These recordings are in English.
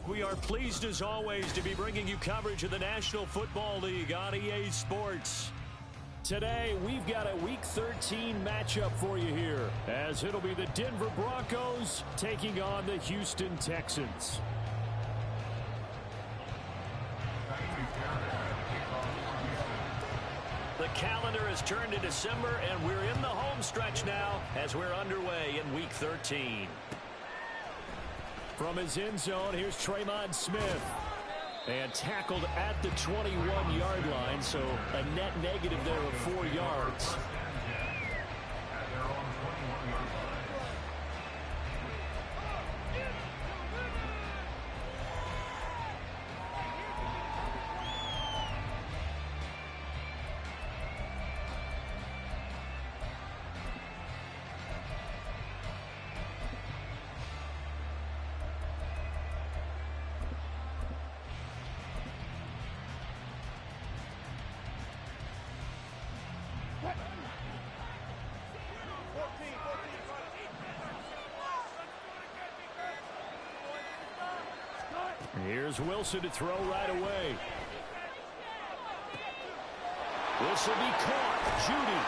We are pleased as always to be bringing you coverage of the National Football League on EA Sports. Today, we've got a Week 13 matchup for you here, as it'll be the Denver Broncos taking on the Houston Texans. The calendar has turned to December, and we're in the home stretch now as we're underway in Week 13. From his end zone, here's Tremon Smith. And tackled at the 21-yard line, so a net negative there of 4 yards. Here's Wilson to throw right away. This will be caught. Judy.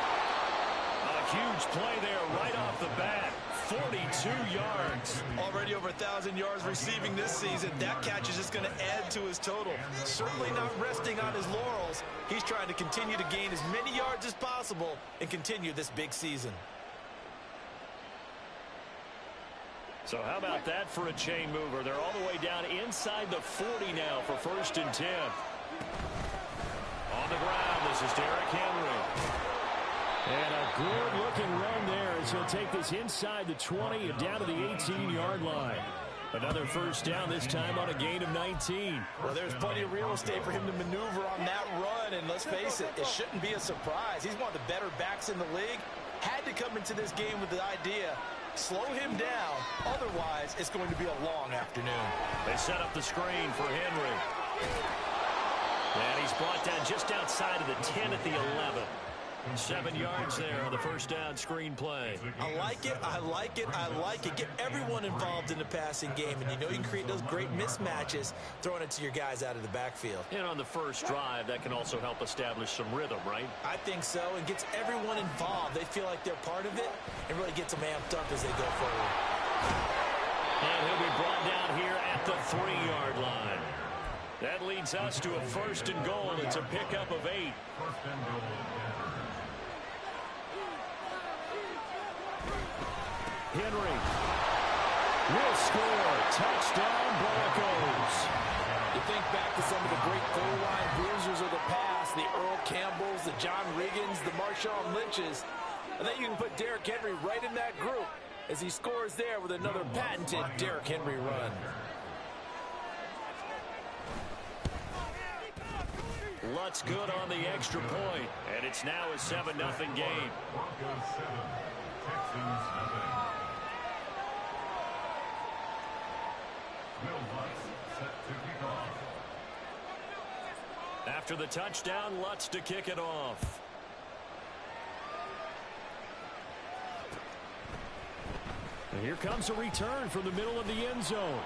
A huge play there right off the bat. 42 yards. Already over 1,000 yards receiving this season. That catch is just going to add to his total. Certainly not resting on his laurels. He's trying to continue to gain as many yards as possible and continue this big season. So how about that for a chain mover? They're all the way down inside the 40 now for 1st and 10. On the ground, this is Derrick Henry. And a good-looking run there as he'll take this inside the 20 and down to the 18-yard line. Another first down, this time on a gain of 19. Well, there's plenty of real estate for him to maneuver on that run, and let's face it, it shouldn't be a surprise. He's one of the better backs in the league. Had to come into this game with the idea, slow him down, otherwise it's going to be a long afternoon. They set up the screen for Henry. And he's brought down just outside of the 10 at the 11. 7 yards there on the first down screen play. I like it, I like it, I like it. Get everyone involved in the passing game, and you know you can create those great mismatches throwing it to your guys out of the backfield. And on the first drive, that can also help establish some rhythm, right? I think so, and gets everyone involved. They feel like they're part of it, and really gets them amped up as they go forward. And he'll be brought down here at the 3-yard line. That leads us to a 1st and goal. It's a pickup of 8. Henry will score. Touchdown, Broncos. You think back to some of the great goal-line bruisers of the past, the Earl Campbells, the John Riggins, the Marshawn Lynches. I think you can put Derrick Henry right in that group as he scores there with another patented Derrick Henry run. Lutz good on the extra point, and it's now a 7-0 game. After the touchdown, Lutz to kick it off. And here comes a return from the middle of the end zone.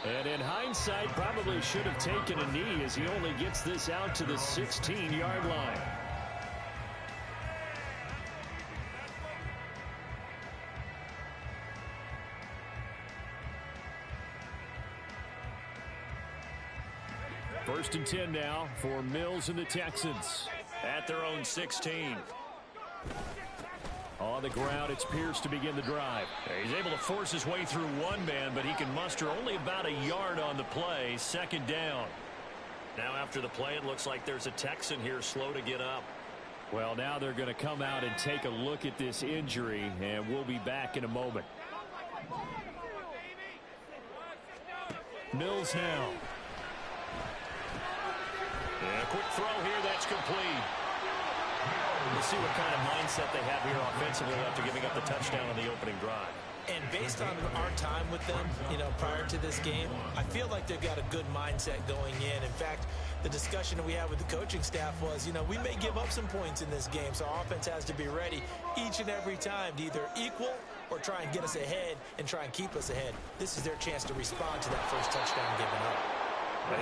And in hindsight, probably should have taken a knee as he only gets this out to the 16-yard line. First and 10 now for Mills and the Texans at their own 16. On the ground, it's Pierce to begin the drive. He's able to force his way through one man, but he can muster only about a yard on the play. 2nd down. Now after the play, it looks like there's a Texan here slow to get up. Well, now they're going to come out and take a look at this injury, and we'll be back in a moment. Mills now. And a quick throw here, that's complete. We'll see what kind of mindset they have here offensively after giving up the touchdown on the opening drive. And based on our time with them, prior to this game, I feel like they've got a good mindset going in. In fact, the discussion that we had with the coaching staff was, we may give up some points in this game, so our offense has to be ready each and every time to either equal or try and get us ahead and try and keep us ahead. This is their chance to respond to that first touchdown given up.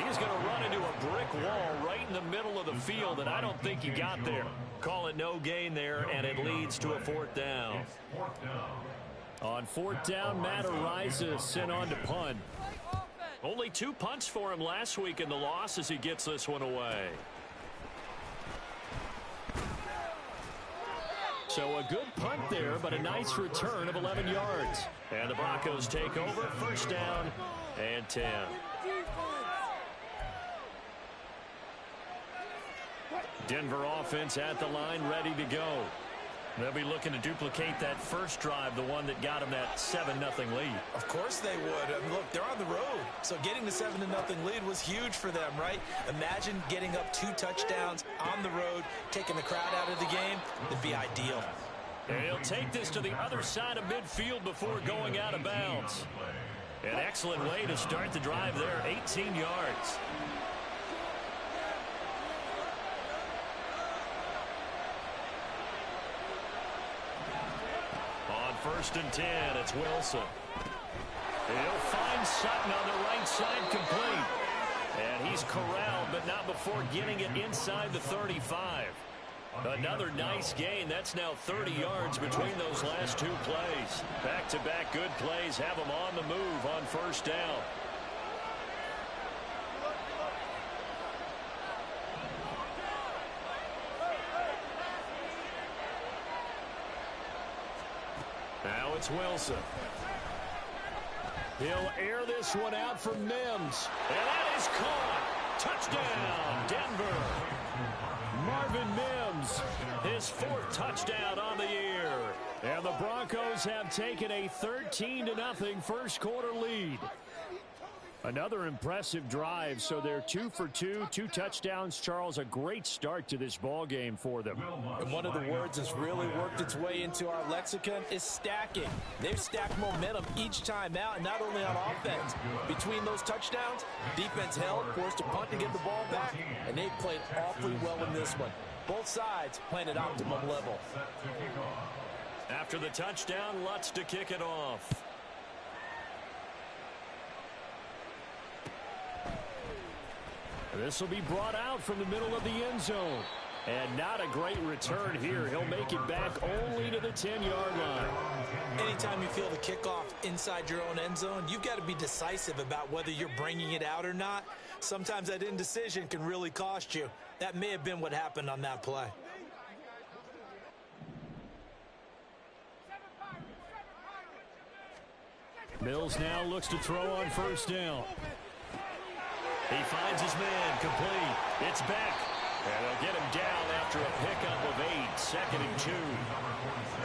He's going to run into a brick wall right in the middle of the field, and I don't think he got there. Call it no gain there, and it leads to a fourth down. On fourth down, Matt Araiza sent on to punt. Only 2 punts for him last week in the loss as he gets this one away. So a good punt there, but a nice return of 11 yards. And the Broncos take over, first down and 10. Denver offense at the line, ready to go. They'll be looking to duplicate that first drive, the one that got them that 7-0 lead. Of course they would. I mean, look, they're on the road. So getting the 7-0 lead was huge for them, right? Imagine getting up 2 touchdowns on the road, taking the crowd out of the game. It'd be ideal. And he'll take this to the other side of midfield before going out of bounds. An excellent way to start the drive there, 18 yards. First and 10, it's Wilson. He'll find Sutton on the right side complete. And he's corralled, but not before getting it inside the 35. Another nice gain. That's now 30 yards between those last 2 plays. Back-to-back good plays have him on the move on first down. Now it's Wilson. He'll air this one out for Mims. And that is caught. Touchdown, Denver. Marvin Mims, his 4th touchdown on the year. And the Broncos have taken a 13-0 first quarter lead. Another impressive drive, so they're 2 for 2, 2 touchdowns. Charles, a great start to this ball game for them. And one of the words that's really worked its way into our lexicon is stacking. They've stacked momentum each time out, and not only on offense. Between those touchdowns, defense held, forced a punt to get the ball back, and they played awfully well in this one. Both sides playing at optimum level. After the touchdown, Lutz to kick it off. This will be brought out from the middle of the end zone. And not a great return here. He'll make it back only to the 10-yard line. Anytime you feel the kickoff inside your own end zone, you've got to be decisive about whether you're bringing it out or not. Sometimes that indecision can really cost you. That may have been what happened on that play. Mills now looks to throw on first down. He finds his man, complete. It's Beck. And they'll get him down after a pickup of 8, 2nd and 2.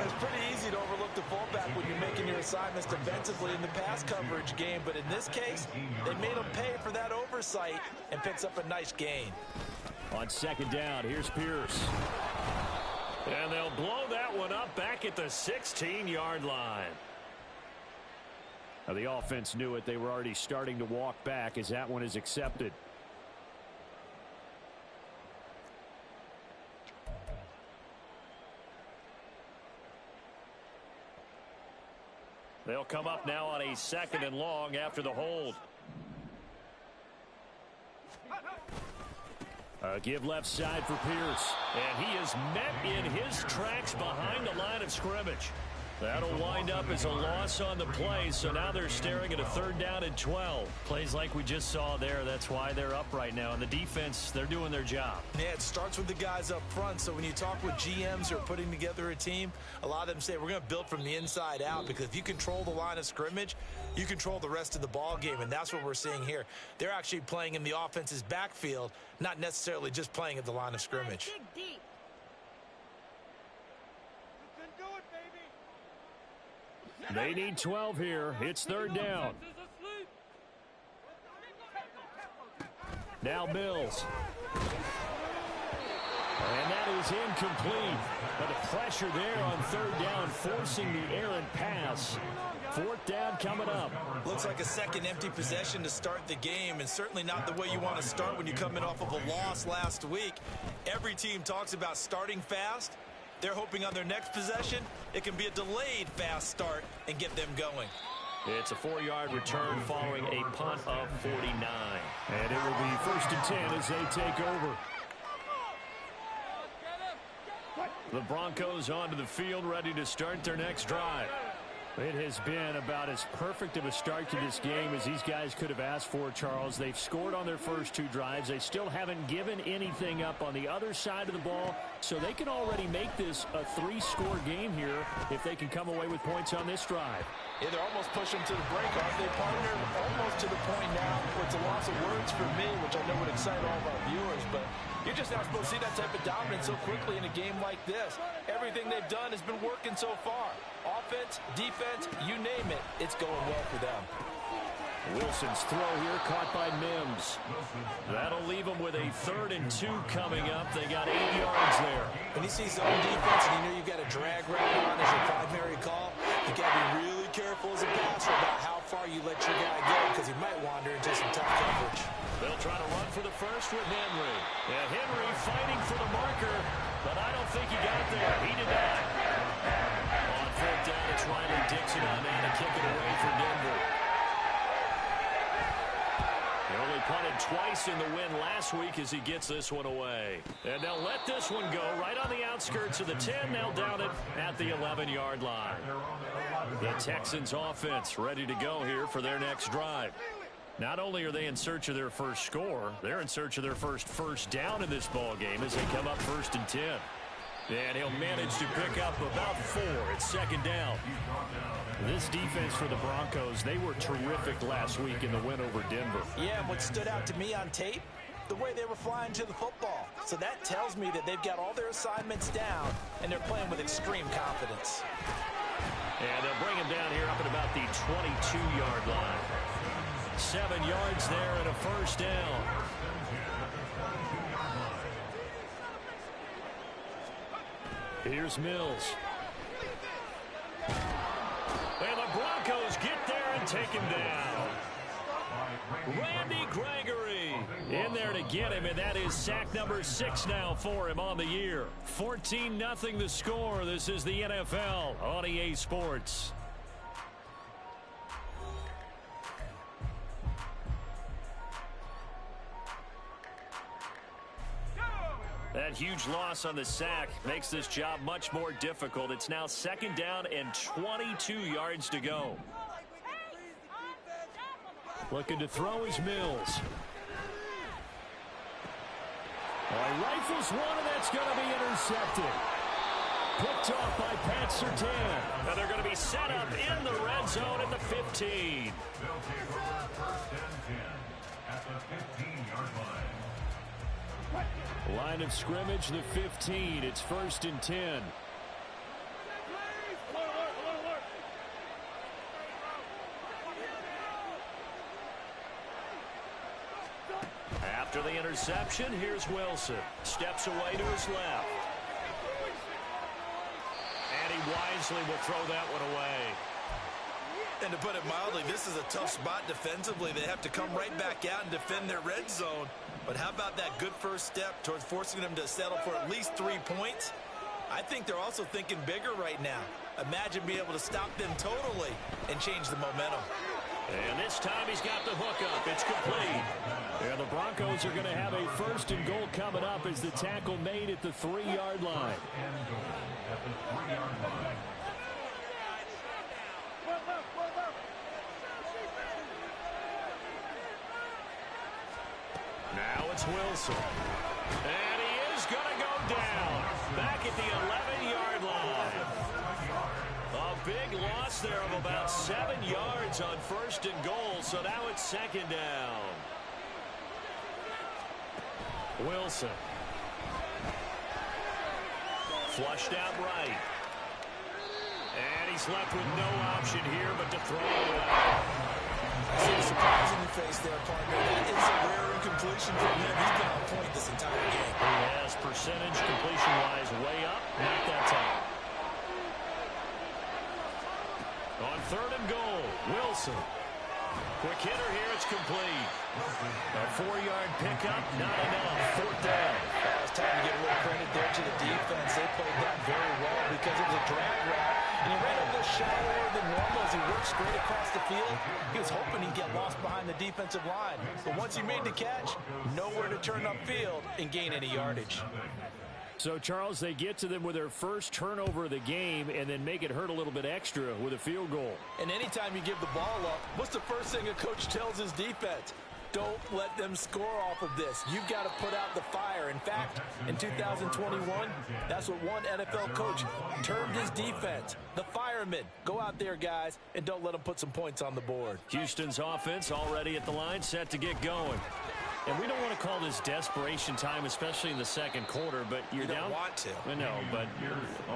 It's pretty easy to overlook the fullback when you're making your assignments defensively in the pass coverage game. But in this case, they made him pay for that oversight and picks up a nice gain. On 2nd down, here's Pierce. And they'll blow that one up back at the 16-yard line. Now, the offense knew it. They were already starting to walk back as that one is accepted. They'll come up now on a 2nd and long after the hold. Give left side for Pierce. And he is met in his tracks behind the line of scrimmage. That'll wind up as a loss on the play, so now they're staring at a 3rd down and 12. Plays like we just saw there, that's why they're up right now. And the defense, they're doing their job. Yeah, it starts with the guys up front, so when you talk with GMs who are putting together a team, a lot of them say we're going to build from the inside out, because if you control the line of scrimmage, you control the rest of the ball game, and that's what we're seeing here. They're actually playing in the offense's backfield, not necessarily just playing at the line of scrimmage. They need 12 here. It's 3rd down. Now Mills. And that is incomplete. But the pressure there on 3rd down, forcing the errant pass. 4th down coming up. Looks like a second empty possession to start the game, and certainly not the way you want to start when you come in off of a loss last week. Every team talks about starting fast. They're hoping on their next possession, it can be a delayed fast start and get them going. It's a 4-yard return following a punt of 49. And it will be 1st and 10 as they take over. The Broncos onto the field, ready to start their next drive. It has been about as perfect of a start to this game as these guys could have asked for, Charles. They've scored on their first 2 drives. They still haven't given anything up on the other side of the ball, so they can already make this a 3-score game here if they can come away with points on this drive. Yeah, they're almost pushing to the break, aren't they, partner? Almost to the point now where it's a loss of words for me, which I know would excite all of our viewers, but you're just not supposed to see that type of dominance so quickly in a game like this. Everything they've done has been working so far. Offense, defense, you name it, it's going well for them. Wilson's throw here caught by Mims. That'll leave them with a 3rd and 2 coming up. They got 8 yards there. When you see zone defense and you know you've got a drag route on as your primary call, you got to be really careful as a passer about how far you let your guy go because he might wander into some tough coverage. They'll try to run for the first with Henry. And Henry fighting for the marker, but I don't think he got there. He did not. On 4th down, it's Riley Dixon on that to kick it away for Denver. They only punted twice in the win last week as he gets this one away. And they'll let this one go right on the outskirts of the 10. They'll down it at the 11-yard line. The Texans offense ready to go here for their next drive. Not only are they in search of their first score, they're in search of their first down in this ball game as they come up 1st and 10. And he'll manage to pick up about 4. It's 2nd down. This defense for the Broncos, they were terrific last week in the win over Denver. Yeah, and what stood out to me on tape, the way they were flying to the football. So that tells me that they've got all their assignments down, and they're playing with extreme confidence. And they'll bring him down here up at about the 22-yard line. 7 yards there and a 1st down. Here's Mills. And the Broncos get there and take him down. Randy Gregory in there to get him, and that is sack number 6 now for him on the year. 14-0 the score. This is the NFL on EA Sports. That huge loss on the sack makes this job much more difficult. It's now 2nd down and 22 yards to go. Looking to throw is Mills. Rifles one, and that's going to be intercepted. Picked off by Pat Surtain. Now they're going to be set up in the red zone at the 15. Line of scrimmage, the 15. It's 1st and 10. After the interception, here's Wilson. Steps away to his left. And he wisely will throw that one away. And to put it mildly, this is a tough spot defensively. They have to come right back out and defend their red zone. But how about that good first step towards forcing them to settle for at least 3 points? I think they're also thinking bigger right now. Imagine being able to stop them totally and change the momentum. And this time he's got the hook up. It's complete. And the Broncos are going to have a 1st and goal coming up as the tackle made at the 3-yard line. Now it's Wilson. And he is going to go down. Back at the 11-yard line. A big loss there of about 7 yards on 1st and goal. So now it's 2nd down. Wilson. Flushed out right. And he's left with no option here but to throw it away. I see a surprise in your face there, partner. That is a rare incompletion from him. He's been on point this entire game. Yes, percentage completion-wise way up. Not that time. On 3rd and goal, Wilson. Quick hitter here, it's complete. A 4-yard pickup, not enough. 4th down. It's time to give a little credit there to the defense. They played that very well because it was a drag route, and he ran a little shallower than normal as he worked straight across the field. He was hoping he'd get lost behind the defensive line, but once he made the catch, nowhere to turn upfield and gain any yardage. So, Charles, they get to them with their first turnover of the game and then make it hurt a little bit extra with a field goal. And anytime you give the ball up, what's the first thing a coach tells his defense? Don't let them score off of this. You've got to put out the fire. In fact, in 2021, that's what one NFL coach termed his defense. The firemen. Go out there, guys, and don't let them put some points on the board. Houston's offense already at the line, set to get going. And we don't want to call this desperation time, especially in the second quarter, but you're down. You don't want to. I know, but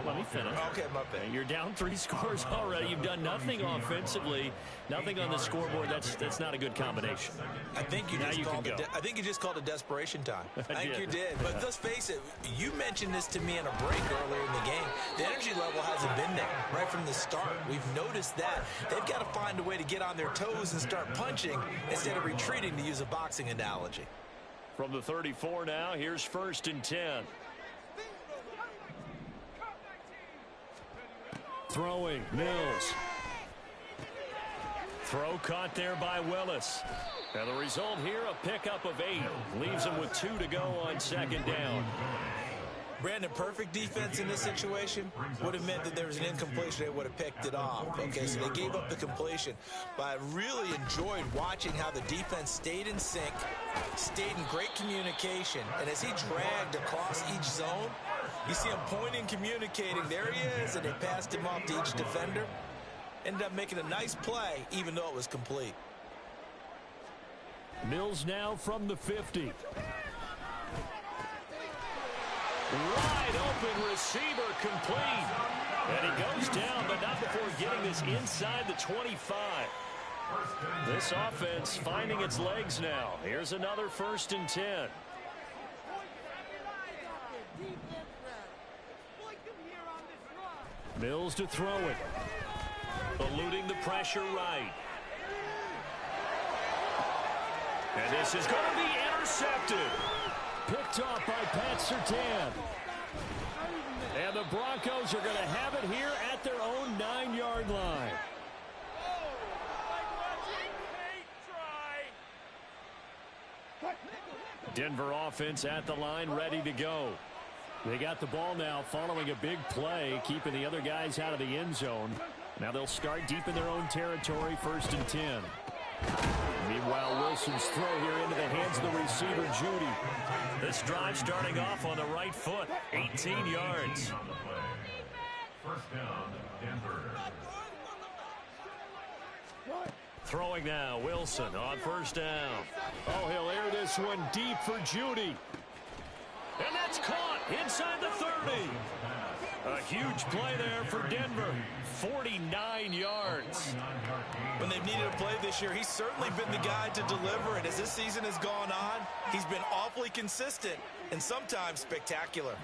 let me finish. Okay, my bad. You're down 3 scores already. You've done nothing offensively, nothing on the scoreboard. That's not a good combination. I think you just called it desperation time. I think you did. But let's face it, you mentioned this to me in a break earlier in the game. The energy level hasn't been there right from the start. We've noticed that. They've got to find a way to get on their toes and start punching instead of retreating, to use a boxing analogy. From the 34 now, here's 1st and 10. Throwing, Mills. Throw caught there by Willis. And the result here, a pickup of 8. Leaves him with 2 to go on 2nd down. Brandon, perfect defense in this situation would have meant that there was an incompletion. They would have picked it off. Okay, so they gave up the completion. But I really enjoyed watching how the defense stayed in sync, stayed in great communication. And as he dragged across each zone, you see him pointing, communicating. There he is, and they passed him off to each defender. Ended up making a nice play, even though it was complete. Mills now from the 50. Wide open receiver, complete. And he goes down, but not before getting this inside the 25. This offense finding its legs now. Here's another 1st and 10. Mills to throw it. Eluding the pressure right. And this is going to be intercepted. Picked off by Pat Surtain. And the Broncos are going to have it here at their own 9-yard line. Denver offense at the line, ready to go. They got the ball now following a big play, keeping the other guys out of the end zone. Now they'll start deep in their own territory, 1st and 10. Meanwhile, Wilson's throw here into the hands of the receiver, Judy. This drive starting off on the right foot, 18 yards. Throwing now, Wilson on 1st down. Oh, he'll air this one deep for Judy. And that's caught inside the 30. A huge play there for Denver. 49 yards. When they've needed a play this year, he's certainly been the guy to deliver. And as this season has gone on, he's been awfully consistent and sometimes spectacular.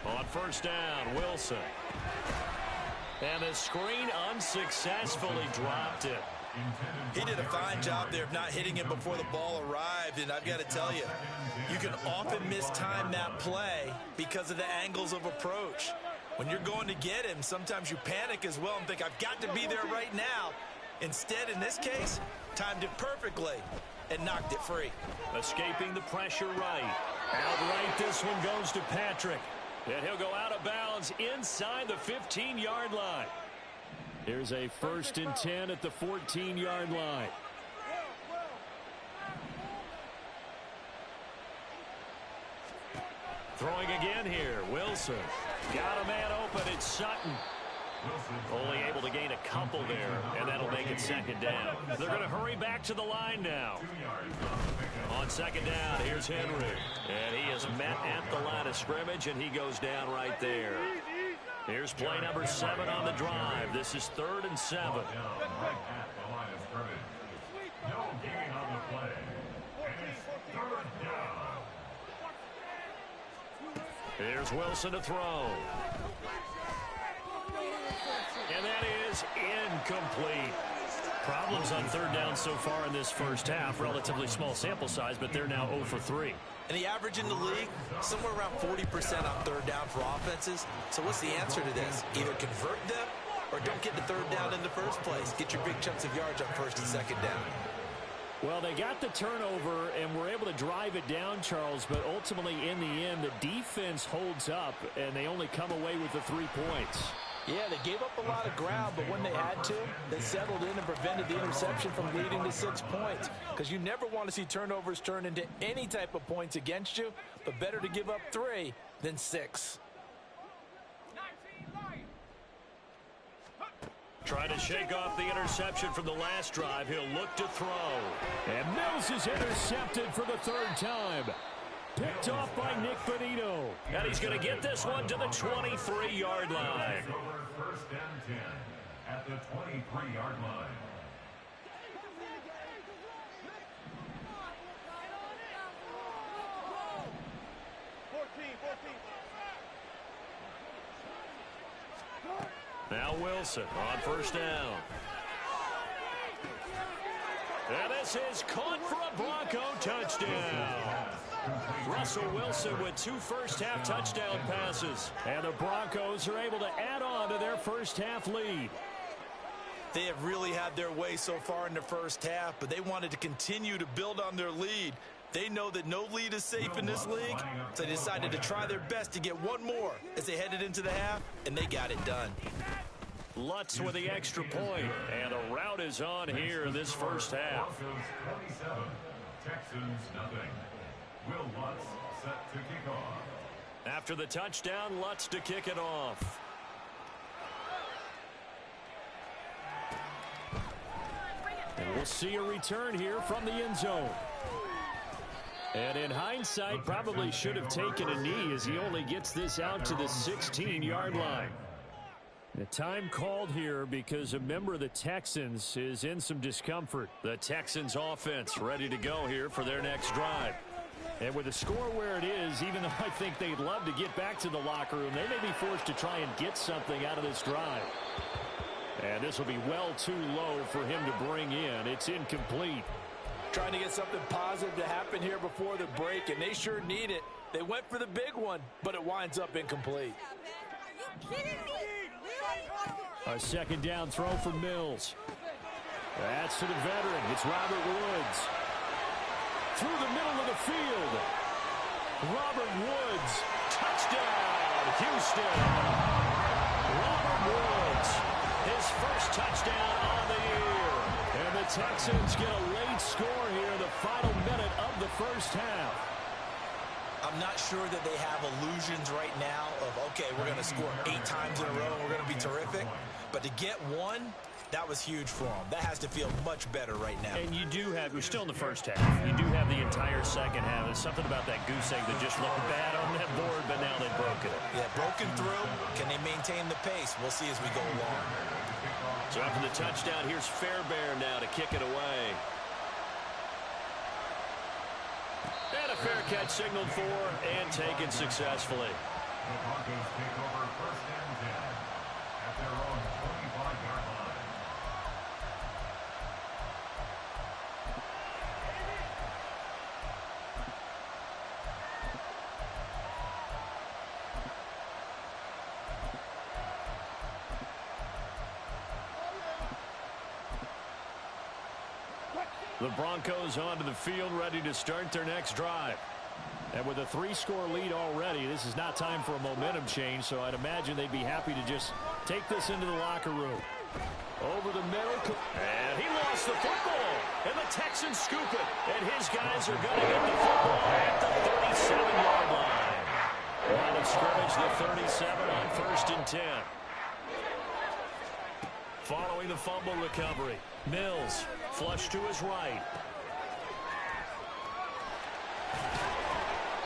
On 1st down, Wilson. And the screen unsuccessfully dropped it. He did a fine job there of not hitting it before the ball arrived, and I've got to tell you, you can often mistime that play because of the angles of approach. When you're going to get him, sometimes you panic as well and think, I've got to be there right now. Instead, in this case, timed it perfectly and knocked it free. Escaping the pressure right. Outright, this one goes to Patrick. And he'll go out of bounds inside the 15-yard line. Here's a 1st and 10 at the 14-yard line. Throwing again here, Wilson. Got a man open, it's Sutton. Only able to gain a couple there, and that'll make it 2nd down. They're going to hurry back to the line now. On 2nd down, here's Henry. And he is met at the line of scrimmage, and he goes down right there. Here's play number 7 on the drive. This is 3rd and 7. Here's Wilson to throw. And that is incomplete. Problems on third down so far in this first half. Relatively small sample size, but they're now 0 for 3. And the average in the league, somewhere around 40% on third down for offenses. So what's the answer to this? Either convert them or don't get the third down in the first place. Get your big chunks of yards on first and second down. Well, they got the turnover and were able to drive it down, Charles, but ultimately in the end, the defense holds up, and they only come away with the 3 points. Yeah, they gave up a lot of ground, but when they had to, they settled in and prevented the interception from leading to 6 points. Because you never want to see turnovers turn into any type of points against you, but better to give up 3 than 6. Trying to shake off the interception from the last drive. He'll look to throw. And Mills is intercepted for the 3rd time. Picked off by Nick Bonito. And he's going to get this one to the 23-yard line. First and 10 at the 23-yard line. Now Wilson on first down. And this is caught for a Bronco touchdown. Russell Wilson with 2 first-half touchdown passes. And the Broncos are able to add on to their first-half lead. They have really had their way so far in the first half, but they wanted to continue to build on their lead. They know that no lead is safe in this league, so they decided to try their best to get one more as they headed into the half, and they got it done. Lutz with the extra point, and a rout is on here in this first half. Broncos 27, Texans nothing. Will Lutz set to kick off. After the touchdown, Lutz to kick it off. And we'll see a return here from the end zone. And in hindsight, probably should have taken a knee as he only gets this out to the 16-yard line. The time called here because a member of the Texans is in some discomfort. The Texans offense ready to go here for their next drive. And with the score where it is, even though I think they'd love to get back to the locker room, they may be forced to try and get something out of this drive. And this will be well too low for him to bring in. It's incomplete. Trying to get something positive to happen here before the break, and they sure need it. They went for the big one, but it winds up incomplete. Are you kidding me? A second down throw for Mills. That's to the veteran. It's Robert Woods. Through the middle of the field. Robert Woods. Touchdown, Houston. Robert Woods, his first touchdown on the year. And the Texans get a late score here in the final minute of the first half. I'm not sure that they have illusions right now of, okay, we're going to score 8 times in a row and we're going to be terrific. But to get one, that was huge for them. That has to feel much better right now. And you do have, we're still in the first half. You do have the entire second half. There's something about that goose egg that just looked bad on that board, but now they've broken it. Yeah, broken through. Can they maintain the pace? We'll see as we go along. So after the touchdown, here's Fairbairn now to kick it away. And a fair catch signaled for and taken successfully. The Broncos take over first and 10 at their own 25-yard line. The Broncos onto the field, ready to start their next drive. And with a 3-score lead already, this is not time for a momentum change, so I'd imagine they'd be happy to just take this into the locker room. Over the middle. And he lost the football. And the Texans scoop it. And his guys are going to get the football at the 37-yard line. Line of scrimmage, the 37 on first and 10. Following the fumble recovery, Mills flush to his right.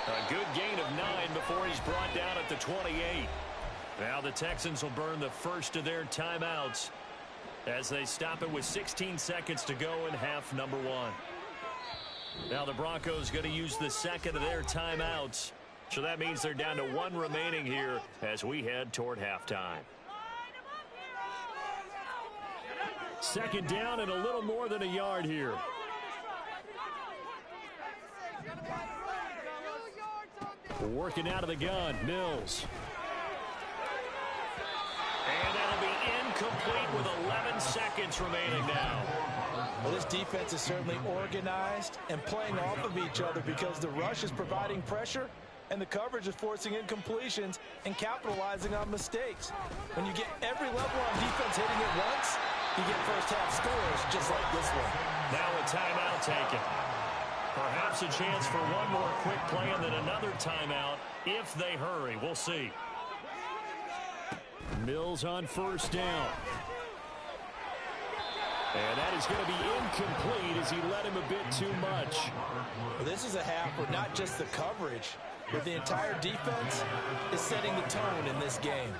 A good gain of 9 before he's brought down at the 28. Now the Texans will burn the first of their timeouts as they stop it with 16 seconds to go in half number 1. Now the Broncos going to use the second of their timeouts. So that means they're down to 1 remaining here as we head toward halftime. Second down and a little more than a yard here. Working out of the gun, Mills. And that'll be incomplete with 11 seconds remaining now. Well, this defense is certainly organized and playing off of each other because the rush is providing pressure and the coverage is forcing incompletions and capitalizing on mistakes. When you get every level on defense hitting it once, you get first-half scores just like this one. Now a timeout taken. Perhaps a chance for one more quick play and then another timeout if they hurry. We'll see. Mills on first down. And that is going to be incomplete as he led him a bit too much. Well, this is a half where not just the coverage, but the entire defense is setting the tone in this game.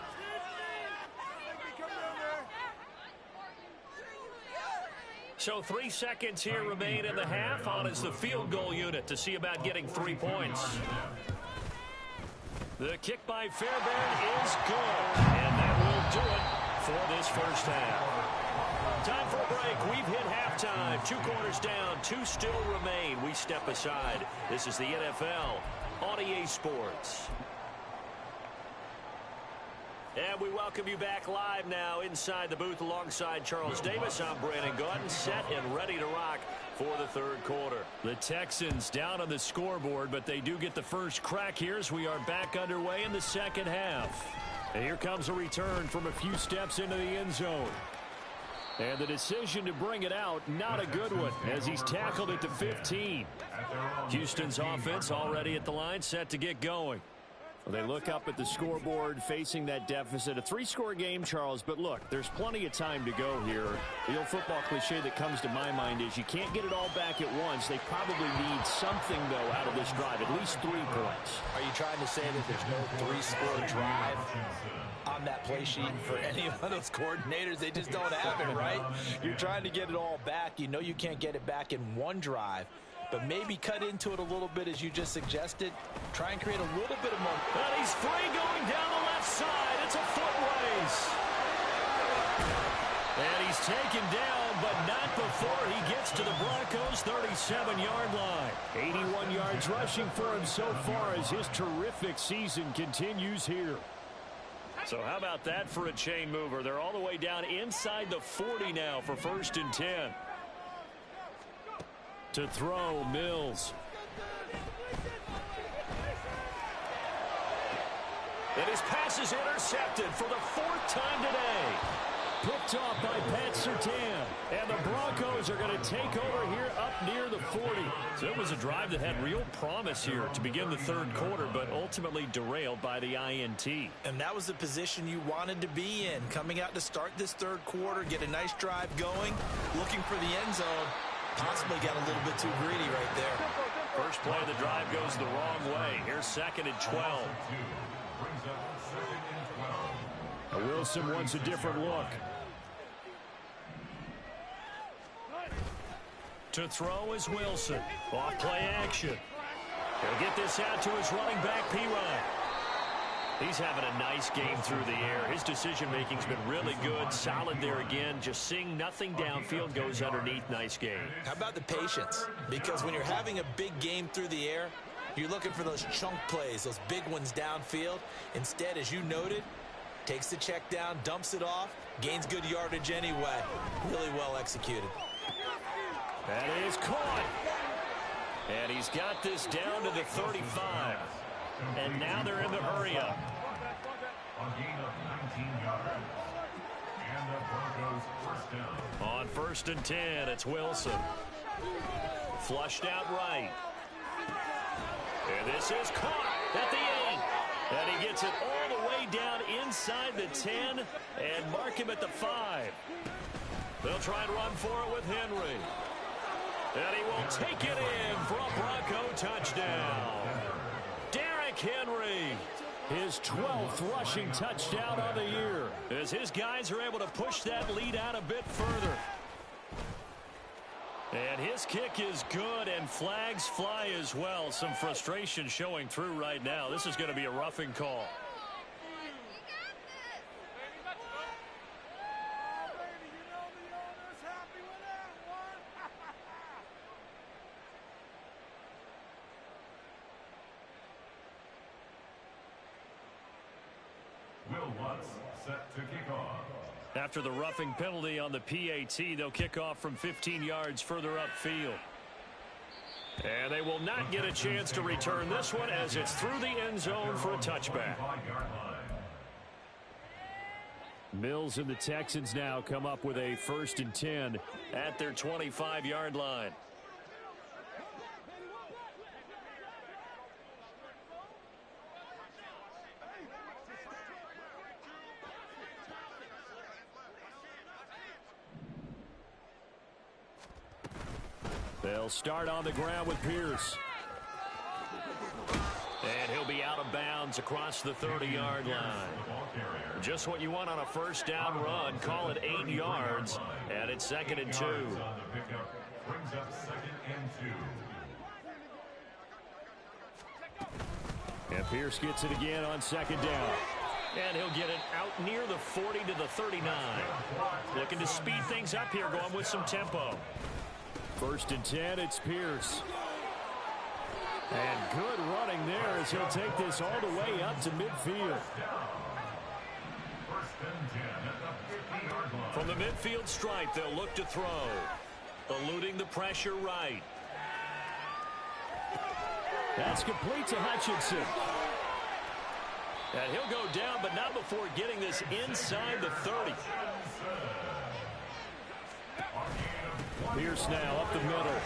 So 3 seconds here remain in the half. On is the field goal unit to see about getting 3 points. The kick by Fairbairn is good. And that will do it for this first half. Time for a break. We've hit halftime. 2 quarters down. 2 still remain. We step aside. This is the NFL on EA Sports. And we welcome you back live now inside the booth alongside Charles Davis. I'm Brandon Gaudin, set and ready to rock for the third quarter. The Texans down on the scoreboard, but they do get the first crack here as we are back underway in the second half. And here comes a return from a few steps into the end zone. And the decision to bring it out, not a good one, as he's tackled it to 15. Houston's offense already at the line, set to get going. Well, they look up at the scoreboard, facing that deficit. A 3-score game, Charles, but look, there's plenty of time to go here. The old football cliche that comes to my mind is you can't get it all back at once. They probably need something, though, out of this drive, at least 3 points. Are you trying to say that there's no 3-score drive on that play sheet for any of those coordinators? They just don't have it, right? You're trying to get it all back. You know you can't get it back in one drive. But maybe cut into it a little bit as you just suggested. Try and create a little bit of momentum. And he's free going down the left side. It's a foot race. And he's taken down, but not before he gets to the Broncos' 37-yard line. 81 yards rushing for him so far as his terrific season continues here. So how about that for a chain mover? They're all the way down inside the 40 now for 1st and 10. To throw, Mills. And his pass is intercepted for the 4th time today. Picked off by Pat Surtain. And the Broncos are going to take over here up near the 40. So it was a drive that had real promise here to begin the third quarter, but ultimately derailed by the INT. And that was the position you wanted to be in. Coming out to start this third quarter, get a nice drive going, looking for the end zone. Possibly got a little bit too greedy right there. First play of the drive goes the wrong way. Here's 2nd and 12. Wilson wants a different look. To throw is Wilson. Off play action. He'll get this out to his running back, Perine. He's having a nice game through the air. His decision-making's been really good. Solid there again. Just seeing nothing downfield, goes underneath. Nice game. How about the patience? Because when you're having a big game through the air, you're looking for those chunk plays, those big ones downfield. Instead, as you noted, takes the check down, dumps it off, gains good yardage anyway. Really well executed. That is caught. And he's got this down to the 35. And now they're in the hurry up. A gain of 19 yards. And the Broncos first down. On 1st and 10, it's Wilson. Flushed out right. And this is caught at the 8. And he gets it all the way down inside the 10 and mark him at the 5. They'll try and run for it with Henry. And he will take it in for a Bronco touchdown. Derrick Henry. His 12th rushing touchdown of the year. As his guys are able to push that lead out a bit further. And his kick is good, and flags fly as well. Some frustration showing through right now. This is going to be a roughing call. Will Lutz set to kick off. After the roughing penalty on the PAT, they'll kick off from 15 yards further upfield. And they will not get a chance to return this one as it's through the end zone for a touchback. Mills and the Texans now come up with a 1st and 10 at their 25-yard line. They'll start on the ground with Pierce. And he'll be out of bounds across the 30-yard line. Just what you want on a first down run. Call it 8 yards. And it's 2nd and 2. Brings up 2nd and 2. And Pierce gets it again on 2nd down. And he'll get it out near the 40 to the 39. Looking to speed things up here, going with some tempo. 1st and 10, it's Pierce. And good running there as he'll take this all the way up to midfield. From the midfield stripe, they'll look to throw. Eluding the pressure right. That's complete to Hutchinson. And he'll go down, but not before getting this inside the 30. Pierce now up the middle.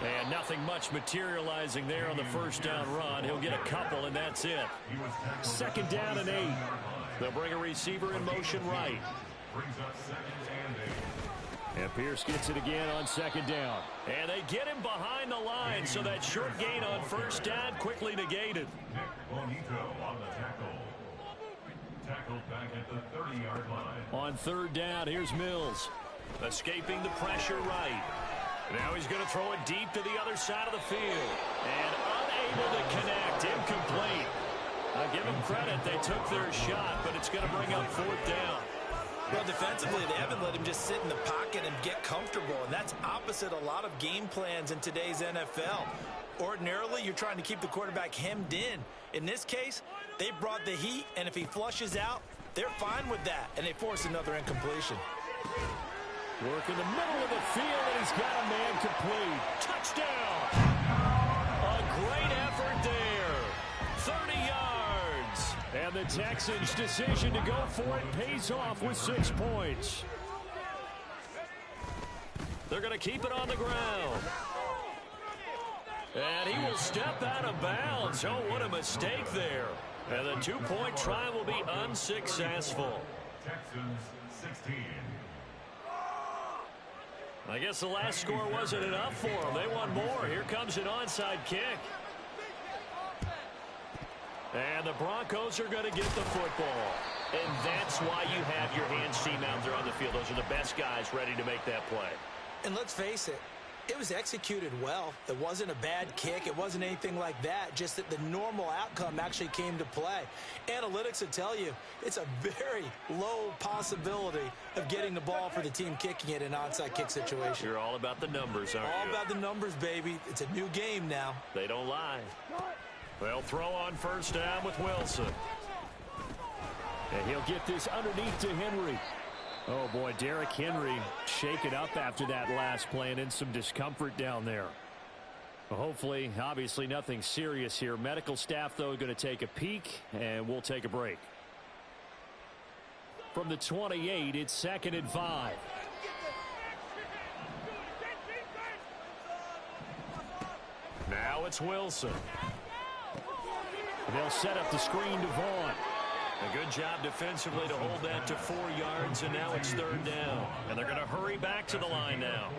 And nothing much materializing there on the first down run. He'll get a couple, and that's it. 2nd down and 8. They'll bring a receiver in motion right. And Pierce gets it again on 2nd down. And they get him behind the line, so that short gain on first down quickly negated. Nick Bonito on the tackle. Tackled back at the 30-yard line. On 3rd down, here's Mills. Escaping the pressure right. Now he's going to throw it deep to the other side of the field. And unable to connect. Incomplete. I give them credit. They took their shot, but it's going to bring up 4th down. Well, defensively, they haven't let him just sit in the pocket and get comfortable, and that's opposite a lot of game plans in today's NFL. Ordinarily, you're trying to keep the quarterback hemmed in. In this case, they brought the heat, and if he flushes out, they're fine with that, and they force another incompletion. Work in the middle of the field, and he's got a man complete. Touchdown! A great effort there. 30 yards. And the Texans' decision to go for it pays off with 6 points. They're going to keep it on the ground. And he will step out of bounds. Oh, what a mistake there. And the 2-point try will be unsuccessful. Texans 16. I guess the last score wasn't enough for them. They want more. Here comes an onside kick. And the Broncos are going to get the football. And that's why you have your hands team out there on the field. Those are the best guys ready to make that play. And let's face it, it was executed well. It wasn't a bad kick. It wasn't anything like that. Just that the normal outcome actually came to play. Analytics will tell you it's a very low possibility of getting the ball for the team kicking it in an onside kick situation. You're all about the numbers, aren't you? All about the numbers, baby. It's a new game now. They don't lie. They'll throw on first down with Wilson. And he'll get this underneath to Henry. Oh, boy, Derrick Henry shaken up after that last play and in some discomfort down there. Well, hopefully, obviously, nothing serious here. Medical staff, though, going to take a peek, and we'll take a break. From the 28, it's 2nd and 5. Now it's Wilson. They'll set up the screen to Vaughn. A good job defensively to hold that to 4 yards, and now it's 3rd down. And they're going to hurry back to the line now.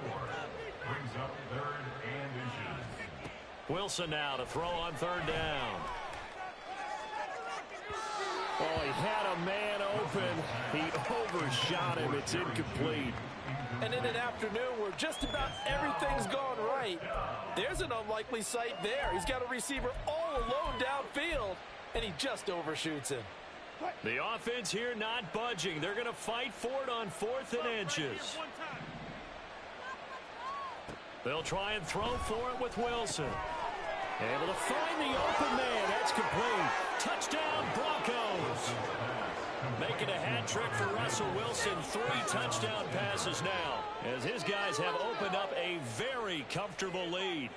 Brings up 3rd and inches. Wilson now to throw on 3rd down. Oh, he had a man open. He overshot him. It's incomplete. And in an afternoon where just about everything's gone right, there's an unlikely sight there. He's got a receiver all alone downfield, and he just overshoots him. The offense here not budging. They're going to fight for it on 4th and inches. They'll try and throw for it with Wilson. Able to find the open man. That's complete. Touchdown, Broncos. hat trick for Russell Wilson. 3 touchdown passes now, as his guys have opened up a very comfortable lead.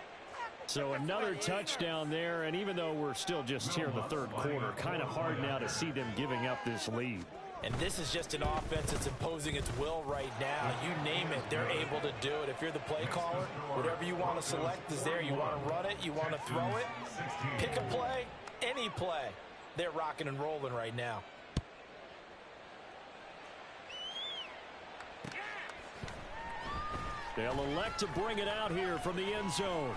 So another touchdown there, and even though we're still just here in the third quarter, kind of hard now to see them giving up this lead. And this is just an offense that's imposing its will right now. You name it, they're able to do it. If you're the play caller, whatever you want to select is there. You want to run it, you want to throw it, pick a play, any play. They're rocking and rolling right now. They'll elect to bring it out here from the end zone.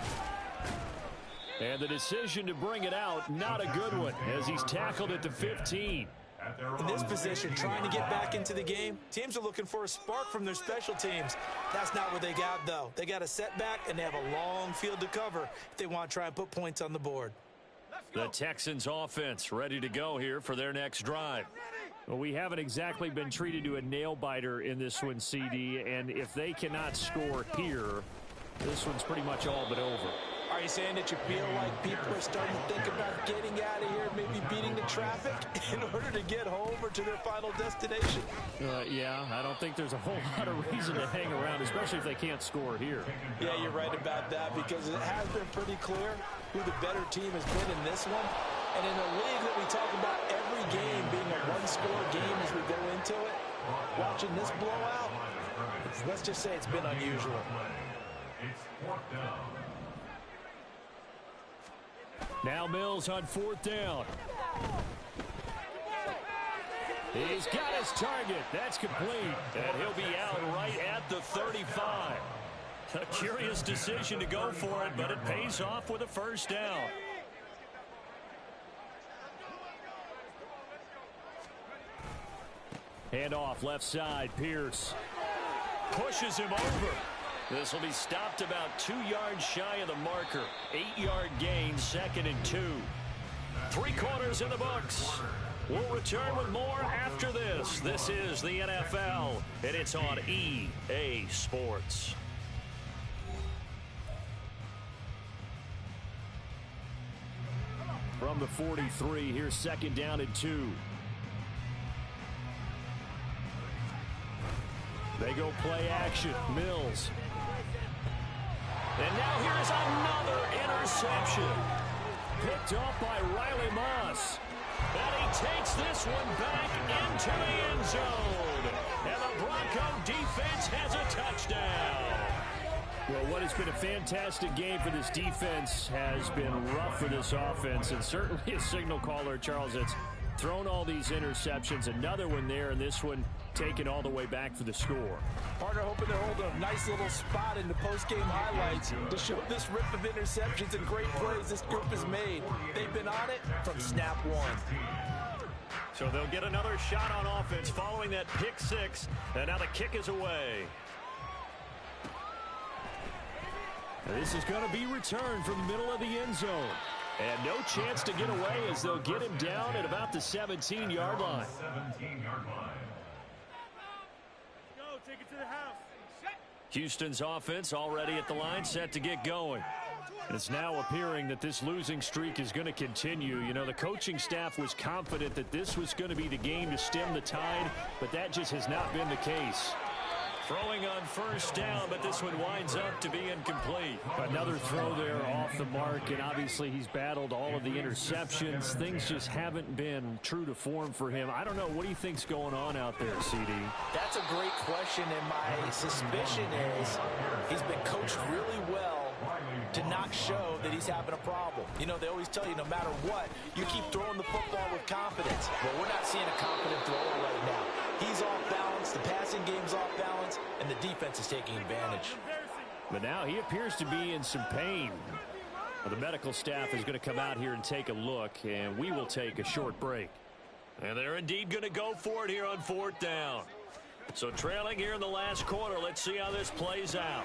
And the decision to bring it out, not a good one, as he's tackled at the 15. In this position, trying to get back into the game, teams are looking for a spark from their special teams. That's not what they got, though. They got a setback, and they have a long field to cover if they want to try and put points on the board. The Texans offense ready to go here for their next drive. Well, we haven't exactly been treated to a nail-biter in this one, CD, and if they cannot score here, this one's pretty much all but over. Are you saying that you feel like people are starting to think about getting out of here, maybe beating the traffic in order to get home or to their final destination? Yeah, I don't think there's a whole lot of reason to hang around, especially if they can't score here. Yeah, you're right about that, because it has been pretty clear who the better team has been in this one. And in a league that we talk about every game being a one-score game as we go into it, watching this blowout, let's just say it's been unusual. It's 4th down. Now Mills on 4th down. He's got his target. That's complete. And he'll be out right at the 35. A curious decision to go for it, but it pays off with a first down. Hand off left side. Pierce Pushes him over. This will be stopped about 2 yards shy of the marker. 8-yard gain, 2nd and 2. 3 quarters in the books. We'll return with more after this. This is the NFL, and it's on EA Sports. from the 43. Here's 2nd down and 2. They go play action. Mills. And now here's another interception. Picked off by Riley Moss. And he takes this one back into the end zone. And the Bronco defense has a touchdown. Well, what has been a fantastic game for this defense has been rough for this offense. And certainly a signal caller, Charles, that's thrown all these interceptions. Another one there, and this one taken all the way back for the score. Partner hoping to hold a nice little spot in the post-game highlights to show this rip of interceptions and great plays this group has made. They've been on it from snap one. So they'll get another shot on offense following that pick six. And now the kick is away. This is going to be returned from the middle of the end zone. And no chance to get away as they'll get him down at about the 17-yard line. 17-yard line. Houston's offense already at the line, set to get going. It's now appearing that this losing streak is going to continue. You know, the coaching staff was confident that this was going to be the game to stem the tide, but that just has not been the case. Throwing on first down, but this one winds up to be incomplete. Another throw there off the mark, and obviously he's battled all of the interceptions. Things just haven't been true to form for him. I don't know. What do you think's going on out there, CD? That's a great question, and my suspicion is he's been coached really well to not show that he's having a problem. You know, they always tell you no matter what, you keep throwing the football with confidence. Well, we're not seeing a confident thrower right now. He's off balance, the passing game's off balance, and the defense is taking advantage. But now he appears to be in some pain. The medical staff is going to come out here and take a look, and we will take a short break. And they're indeed going to go for it here on fourth down. So trailing here in the last quarter, let's see how this plays out.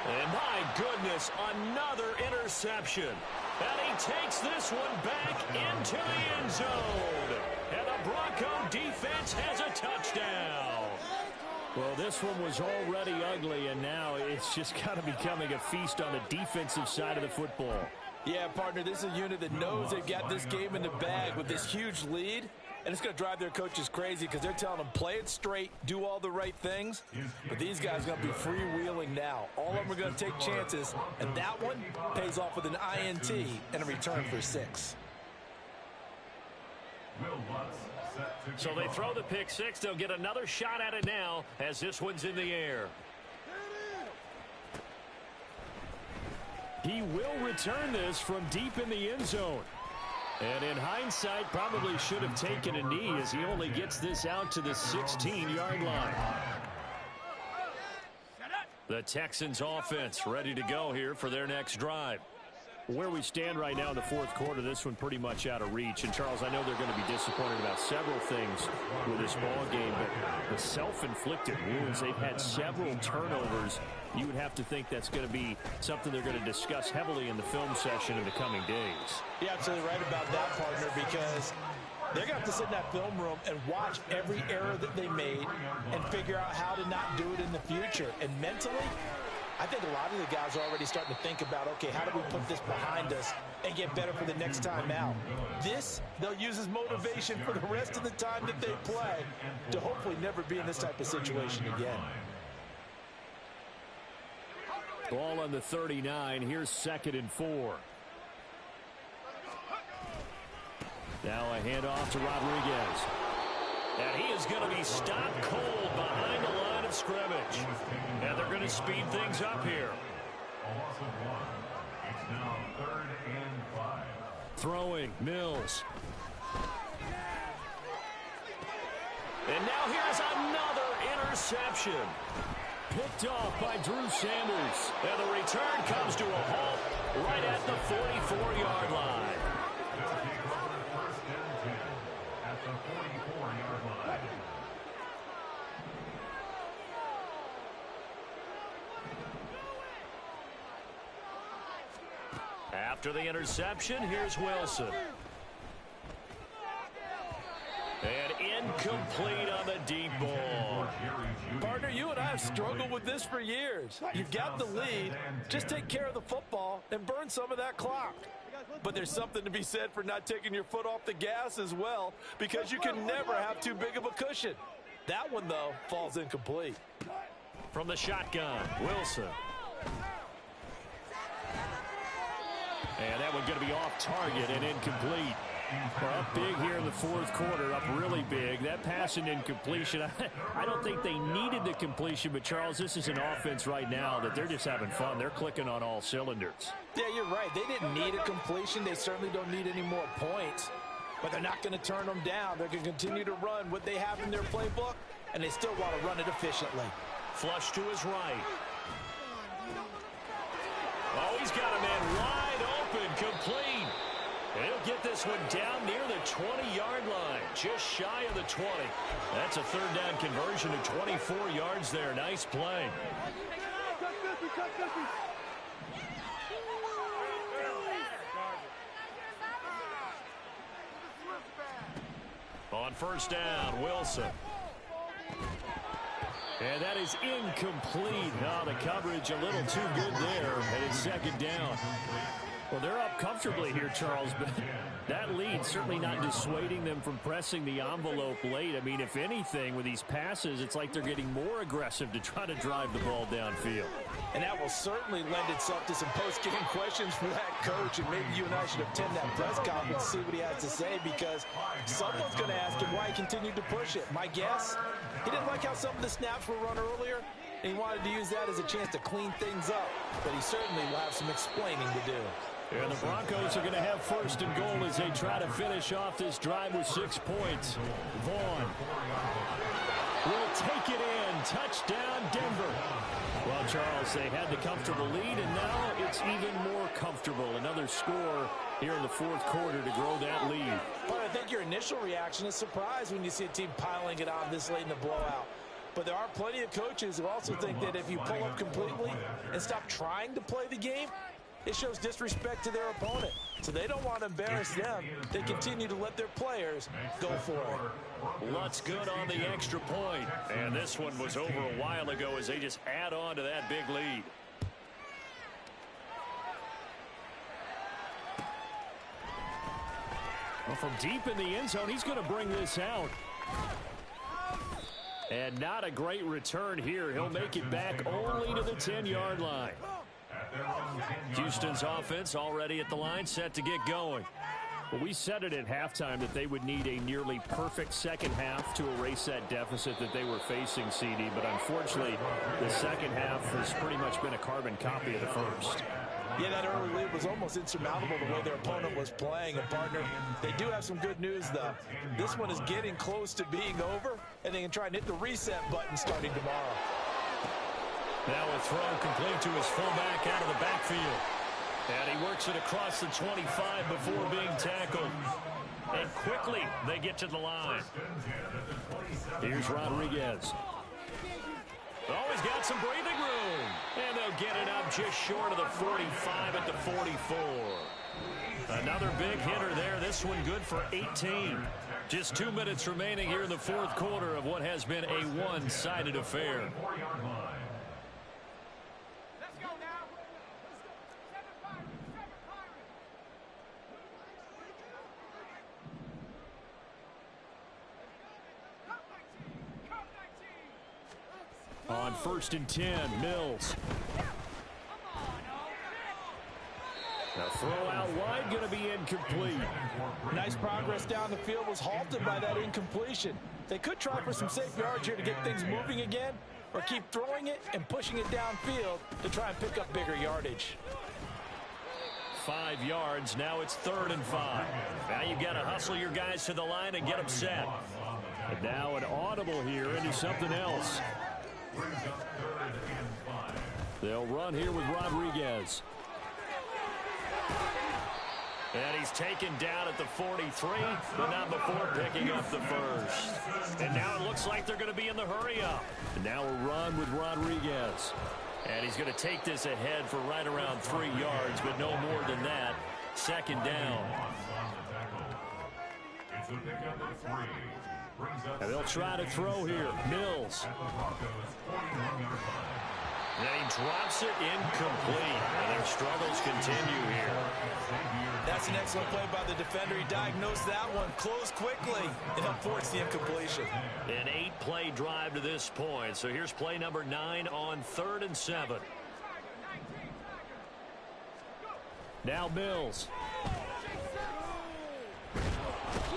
And my goodness, another interception. And he takes this one back into the end zone. And the Bronco defense has a touchdown. Well, this one was already ugly, and now it's just kind of becoming a feast on the defensive side of the football. Yeah, partner, this is a unit that knows they've got this game in the bag with this huge lead. And it's going to drive their coaches crazy because they're telling them play it straight, do all the right things. But these guys are going to be freewheeling now. All of them are going to take chances, and that one pays off with an INT and a return for 6. So they throw the pick 6. They'll get another shot at it now as this one's in the air. He will return this from deep in the end zone. And in hindsight, probably should have taken a knee as he only gets this out to the 16-yard line. The Texans offense ready to go here for their next drive. Where we stand right now in the fourth quarter, this one pretty much out of reach. And, Charles, I know they're going to be disappointed about several things with this ball game, but the self-inflicted wounds, they've had several turnovers. You would have to think that's going to be something they're going to discuss heavily in the film session in the coming days. You're absolutely right about that, partner, because they're going to have to sit in that film room and watch every error that they made and figure out how to not do it in the future. And mentally, I think a lot of the guys are already starting to think about, okay, how do we put this behind us and get better for the next time out? This, they'll use as motivation for the rest of the time that they play to hopefully never be in this type of situation again. Ball on the 39. Here's 2nd and 4. Now a handoff to Rodriguez. And he is going to be stopped cold behind the line of scrimmage. And they're going to speed things up here. A loss of 1. It's now 3rd and 5. Throwing, Mills. And now here's another interception. Picked off by Drew Sanders. And the return comes to a halt right at the 44-yard line. They'll take over 1st and 10 at the 44-yard line. After the interception, here's Wilson. And incomplete on the deep ball. Partner, you and I have struggled with this for years. You've got the lead. Just take care of the football and burn some of that clock. But there's something to be said for not taking your foot off the gas as well, because you can never have too big of a cushion. That one, though, falls incomplete. From the shotgun, Wilson. And that one going to be off target and incomplete. We're up big here in the fourth quarter, up really big. That pass and incompletion, I don't think they needed the completion, but, Charles, this is an offense right now that they're just having fun. They're clicking on all cylinders. Yeah, you're right. They didn't need a completion. They certainly don't need any more points. But they're not going to turn them down. They're going to continue to run what they have in their playbook, and they still want to run it efficiently. Flush to his right. Oh, he's got a man wide open, complete. And he'll get this one down near the 20-yard line, just shy of the 20. That's a 3rd down conversion to 24 yards there. Nice play. On 1st down, Wilson. And that is incomplete. Now the coverage a little too good there, and it's 2nd down. Well, they're up comfortably here, Charles, but that lead certainly not dissuading them from pressing the envelope late. I mean, if anything, with these passes, it's like they're getting more aggressive to try to drive the ball downfield. And that will certainly lend itself to some post-game questions for that coach, and maybe you and I should attend that press conference and see what he has to say, because someone's going to ask him why he continued to push it. My guess, he didn't like how some of the snaps were run earlier, and he wanted to use that as a chance to clean things up, but he certainly will have some explaining to do. And the Broncos are going to have 1st and goal as they try to finish off this drive with 6 points. Vaughn will take it in. Touchdown, Denver. Well, Charles, they had the comfortable lead, and now it's even more comfortable. Another score here in the fourth quarter to grow that lead. But I think your initial reaction is surprise when you see a team piling it on this late in the blowout. But there are plenty of coaches who also think that if you pull up completely and stop trying to play the game, it shows disrespect to their opponent. So they don't want to embarrass them. They continue to let their players go for it. Lutz good on the extra point. And this one was over a while ago as they just add on to that big lead. Well, from deep in the end zone, he's going to bring this out. And not a great return here. He'll make it back only to the 10-yard line. Houston's offense already at the line, set to get going. Well, we said it at halftime that they would need a nearly perfect second half to erase that deficit that they were facing, CD. But unfortunately, the second half has pretty much been a carbon copy of the first. Yeah, that early lead was almost insurmountable the way their opponent was playing. And, partner, they do have some good news, though. This one is getting close to being over, and they can try and hit the reset button starting tomorrow. Now a throw complete to his fullback out of the backfield. And he works it across the 25 before being tackled. And quickly they get to the line. Here's Rodriguez. Oh, he's got some breathing room. And they'll get it up just short of the 45 at the 44. Another big hitter there. This one good for 18. Just 2 minutes remaining here in the fourth quarter of what has been a one-sided affair. On 1st and 10, Mills. The throw out wide, going to be incomplete. Nice progress down the field, was halted by that incompletion. They could try for some safe yards here to get things moving again, or keep throwing it and pushing it downfield to try and pick up bigger yardage. 5 yards. Now it's 3rd and 5. Now you got to hustle your guys to the line and get them set. And now an audible here into something else. They'll run here with Rodriguez. And he's taken down at the 43, but not before picking up the first. And now it looks like they're going to be in the hurry-up. And now a run with Rodriguez. And he's going to take this ahead for right around 3 yards, but no more than that. 2nd down. And they'll try to throw here. Mills. And he drops it incomplete. And their struggles continue here. That's an excellent play by the defender. He diagnosed that one, closed quickly, and forced the incompletion. An 8-play drive to this point. So here's play number 9 on 3rd and 7. Now Mills.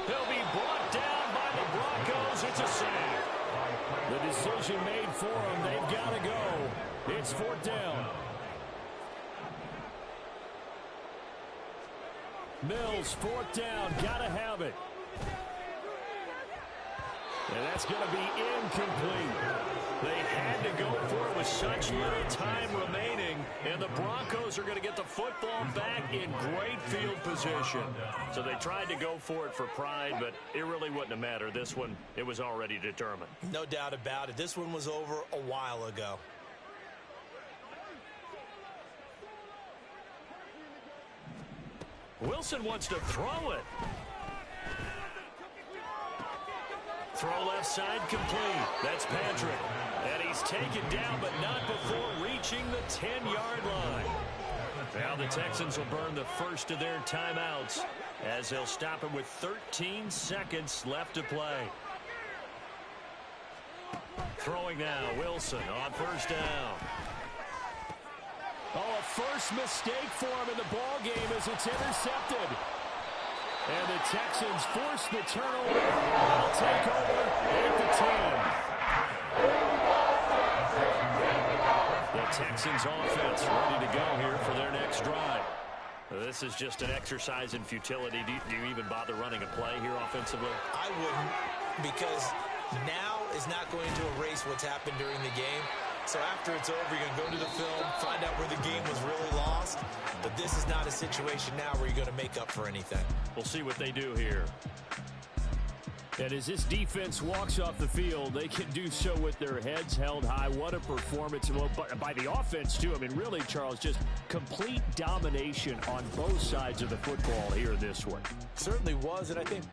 He'll be brought down by the Broncos. It's a sack. The decision made for them. They've got to go. It's 4th down. Mills, 4th down. Got to have it. And that's going to be incomplete. They had to go for it with such little time remaining, and the Broncos are going to get the football back in great field position. So they tried to go for it for pride, but it really wouldn't have mattered. This one, it was already determined. No doubt about it. This one was over a while ago. Wilson wants to throw it. Throw left side complete. That's Patrick. And he's taken down, but not before reaching the 10-yard line. Now the Texans will burn the first of their timeouts as they'll stop it with 13 seconds left to play. Throwing now, Wilson on 1st down. Oh, a first mistake for him in the ball game as it's intercepted. And the Texans force the turnover. They'll take over at the 10. The Texans offense ready to go here for their next drive. This is just an exercise in futility. Do you even bother running a play here offensively? I wouldn't, because now is not going to erase what's happened during the game. So after it's over, you're going to go to the film, find out where the game was really lost. But this is not a situation now where you're going to make up for anything. We'll see what they do here. And as this defense walks off the field, they can do so with their heads held high. What a performance by the offense, too. I mean, really, Charles, just complete domination on both sides of the football here in this one. Certainly was, and I think